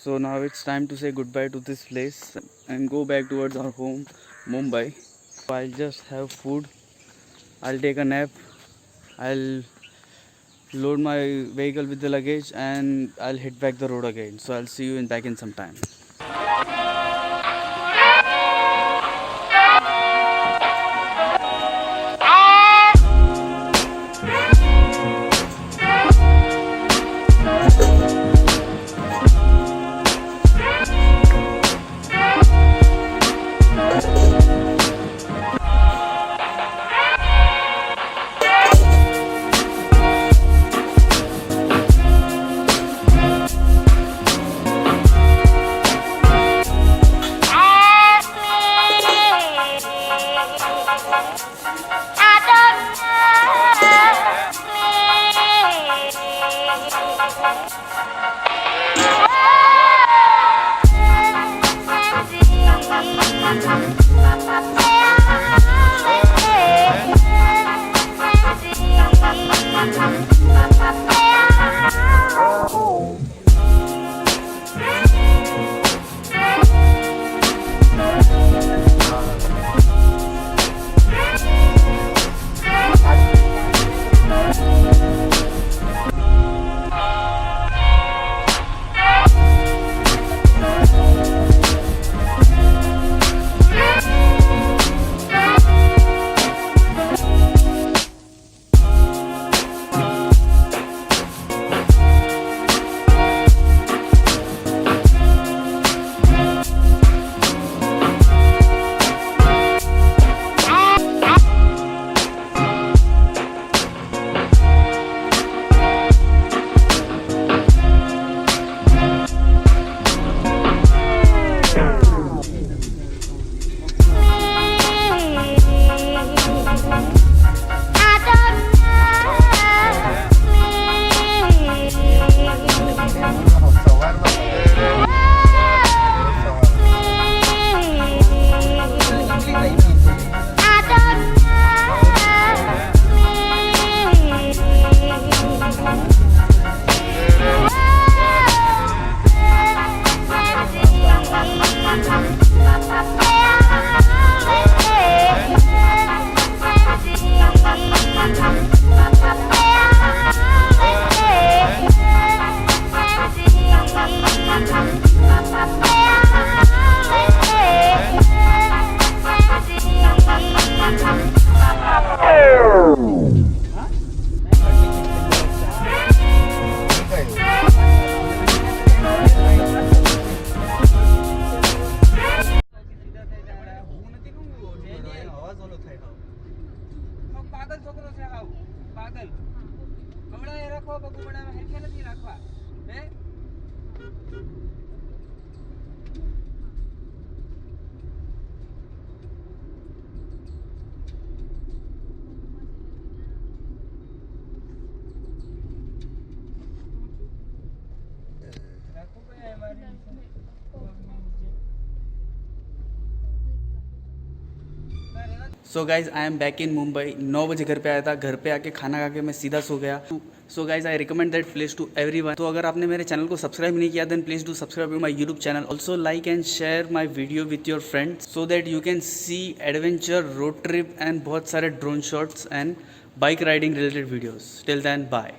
So now it's time to say goodbye to this place and go back towards our home, Mumbai. I'll just have food, I'll take a nap, I'll load my vehicle with the luggage and I'll hit back the road again. So I'll see you back in some time. So guys I am back in Mumbai. 9 बजे घर पे आया था। घर पे आके खाना खा के मैं सीधा सो गया। So guys I recommend that place to everyone. तो अगर आपने मेरे चैनल को सब्सक्राइब नहीं किया then please do subscribe to my YouTube channel. Also like and share my video with your friends so that you can see adventure, road trip and बहुत सारे drone shots and bike riding related videos. Till then bye.